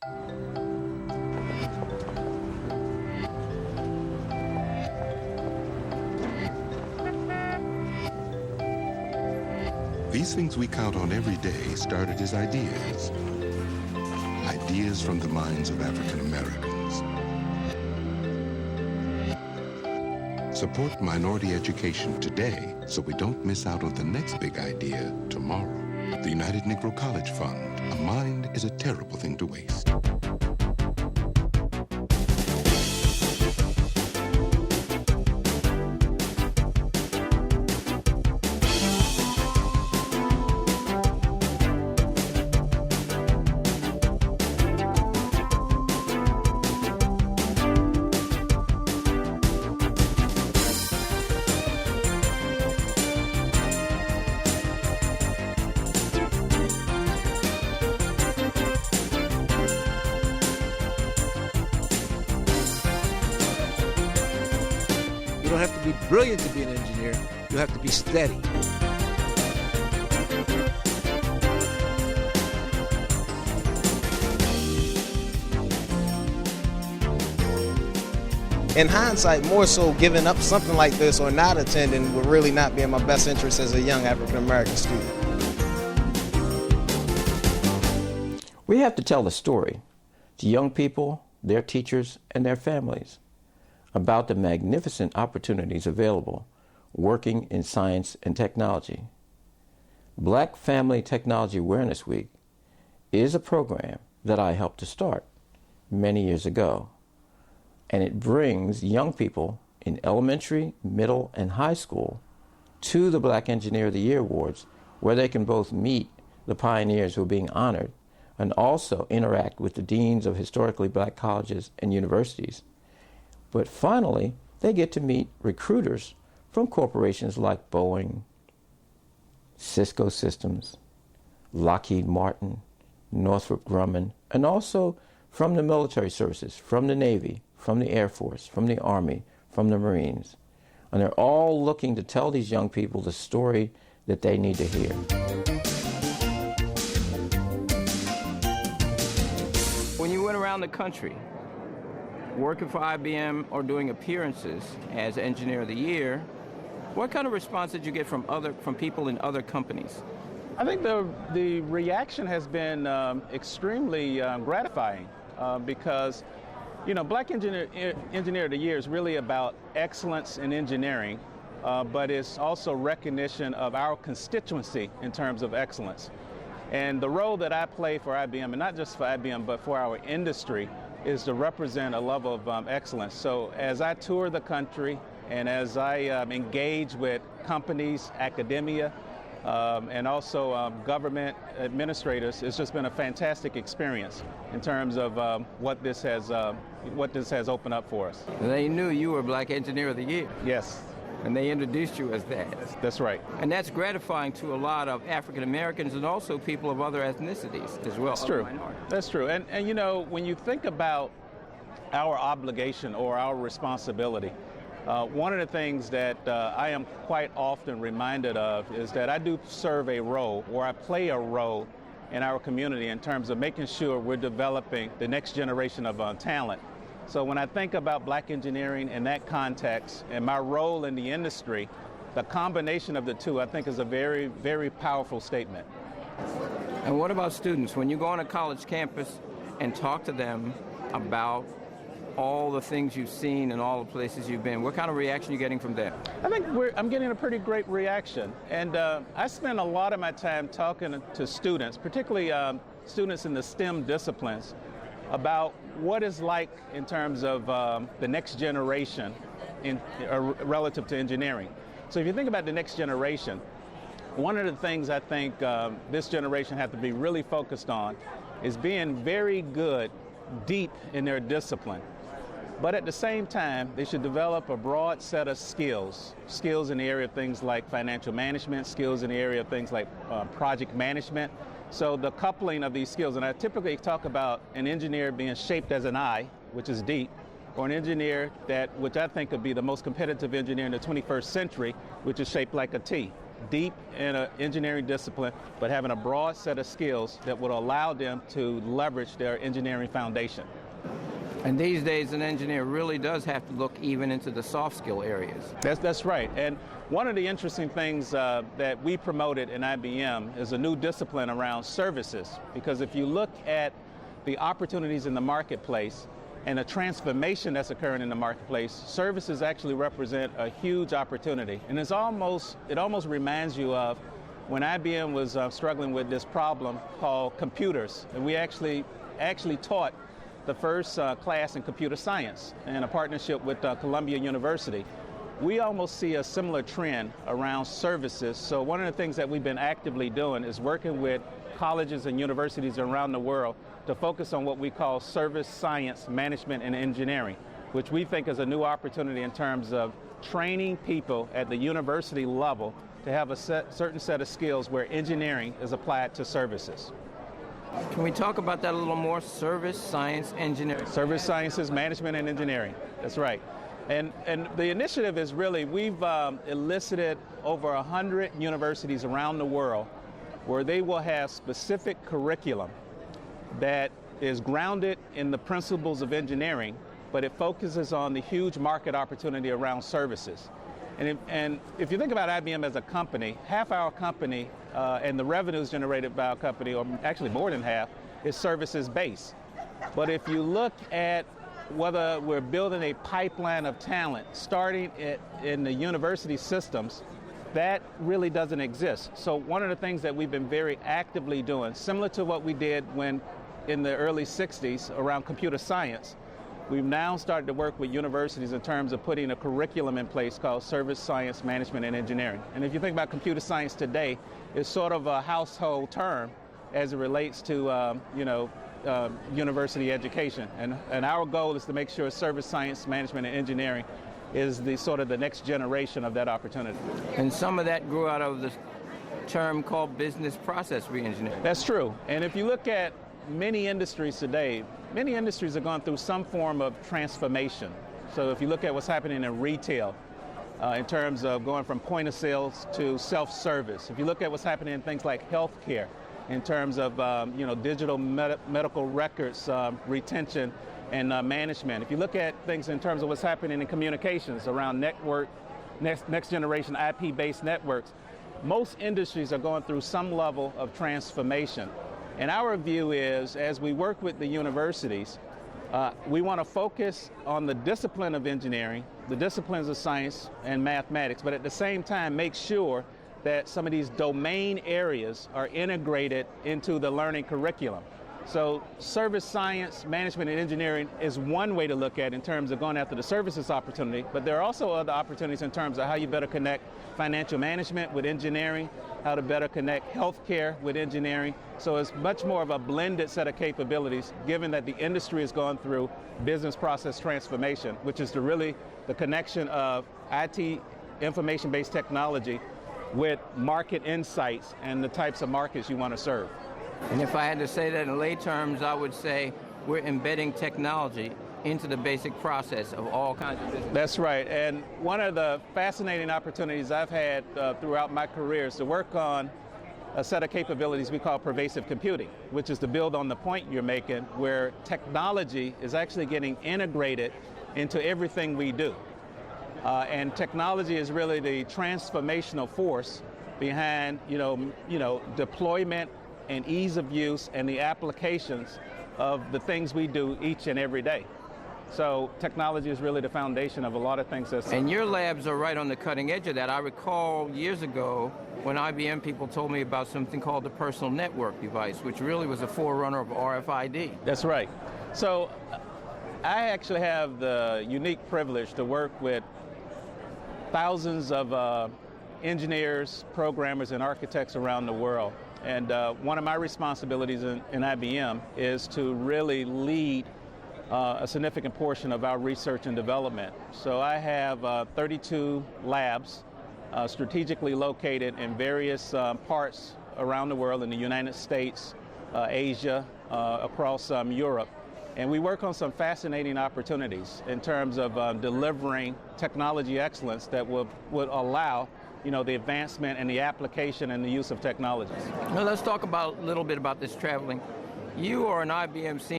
These things we count on every day started as ideas. Ideas from the minds of African Americans. Support minority education today so we don't miss out on the next big idea tomorrow. The United Negro College Fund. A mind is a terrible thing to waste. You don't have to be brilliant to be an engineer. You have to be steady. In hindsight, more so giving up something like this or not attending would really not be in my best interest as a young African-American student. We have to tell the story to young people, their teachers, and their families about the magnificent opportunities available working in science and technology. Black Family Technology Awareness Week is a program that I helped to start many years ago, and it brings young people in elementary, middle, and high school to the Black Engineer of the Year Awards, where they can both meet the pioneers who are being honored and also interact with the deans of historically black colleges and universities. But finally, they get to meet recruiters from corporations like Boeing, Cisco Systems, Lockheed Martin, Northrop Grumman, and also from the military services, from the Navy, from the Air Force, from the Army, from the Marines. And they're all looking to tell these young people the story that they need to hear. When you went around the country, working for IBM or doing appearances as Engineer of the Year, what kind of response did you get from people in other companies? I think the reaction has been extremely gratifying because, you know, Black Engineer of the Year is really about excellence in engineering, but it's also recognition of our constituency in terms of excellence. And the role that I play for IBM, and not just for IBM, but for our industry, is to represent a level of excellence. So as I tour the country and as I engage with companies, academia, and also government administrators, it's just been a fantastic experience in terms of what this has opened up for us. They knew you were Black Engineer of the Year. Yes. And they introduced you as that. That's right. And that's gratifying to a lot of African Americans and also people of other ethnicities as well. That's true. That's true. And you know, when you think about our obligation or our responsibility, one of the things that I am quite often reminded of is that I do serve a role, or I play a role in our community in terms of making sure we're developing the next generation of talent. So when I think about black engineering in that context and my role in the industry, the combination of the two, I think, is a very, very powerful statement. And what about students? When you go on a college campus and talk to them about all the things you've seen and all the places you've been, what kind of reaction are you getting from them? I think I'm getting a pretty great reaction. And I spend a lot of my time talking to students, particularly students in the STEM disciplines, about what it's like in terms of the next generation relative to engineering. So if you think about the next generation, one of the things I think this generation has to be really focused on is being very good, deep in their discipline. But at the same time, they should develop a broad set of skills in the area of things like financial management, skills in the area of things like project management. So the coupling of these skills, and I typically talk about an engineer being shaped as an I, which is deep, or an engineer which I think could be the most competitive engineer in the 21st century, which is shaped like a T. deep in an engineering discipline, but having a broad set of skills that would allow them to leverage their engineering foundation. And these days, an engineer really does have to look even into the soft skill areas. That's right. And one of the interesting things that we promoted in IBM is a new discipline around services. Because if you look at the opportunities in the marketplace and the transformation that's occurring in the marketplace, services actually represent a huge opportunity. And it almost reminds you of when IBM was struggling with this problem called computers. And we actually taught the first class in computer science in a partnership with Columbia University. We almost see a similar trend around services. So one of the things that we've been actively doing is working with colleges and universities around the world to focus on what we call service science management and engineering, which we think is a new opportunity in terms of training people at the university level to have a certain set of skills where engineering is applied to services. Can we talk about that a little more? Service, science, engineering. Service sciences, management, and engineering. That's right. And the initiative is really, we've elicited over 100 universities around the world where they will have specific curriculum that is grounded in the principles of engineering, but it focuses on the huge market opportunity around services. And if you think about IBM as a company, half our company and the revenues generated by our company, or actually more than half, is services based. But if you look at whether we're building a pipeline of talent starting in the university systems, that really doesn't exist. So one of the things that we've been very actively doing, similar to what we did when in the early 60s around computer science, we've now started to work with universities in terms of putting a curriculum in place called Service Science Management and Engineering. And if you think about computer science today, it's sort of a household term as it relates to university education. And our goal is to make sure Service Science Management and Engineering is the sort of the next generation of that opportunity. And some of that grew out of the term called business process reengineering. That's true. And if you look at many industries today, many industries have gone through some form of transformation. So if you look at what's happening in retail, in terms of going from point of sales to self-service, if you look at what's happening in things like healthcare, in terms of digital medical records retention and management, if you look at things in terms of what's happening in communications around next generation IP-based networks, most industries are going through some level of transformation. And our view is, as we work with the universities, we want to focus on the discipline of engineering, the disciplines of science and mathematics, but at the same time make sure that some of these domain areas are integrated into the learning curriculum. So service science, management, and engineering is one way to look at it in terms of going after the services opportunity, but there are also other opportunities in terms of how you better connect financial management with engineering, how to better connect healthcare with engineering. So it's much more of a blended set of capabilities, given that the industry is going through business process transformation, which is the connection of IT, information-based technology, with market insights and the types of markets you want to serve. And if I had to say that in lay terms, I would say we're embedding technology into the basic process of all kinds of business. That's right. And one of the fascinating opportunities I've had throughout my career is to work on a set of capabilities we call pervasive computing, which is to build on the point you're making, where technology is actually getting integrated into everything we do. And technology is really the transformational force behind, deployment and ease of use and the applications of the things we do each and every day. So technology is really the foundation of a lot of things. And your labs are right on the cutting edge of that. I recall years ago when IBM people told me about something called the personal network device, which really was a forerunner of RFID. That's right. So I actually have the unique privilege to work with thousands of engineers, programmers, and architects around the world. And one of my responsibilities in IBM is to really lead a significant portion of our research and development. So I have 32 labs strategically located in various parts around the world, in the United States, Asia, across Europe. And we work on some fascinating opportunities in terms of delivering technology excellence that would allow the advancement and the application and the use of technologies. Now let's talk a little bit about this traveling. You are an IBM senior.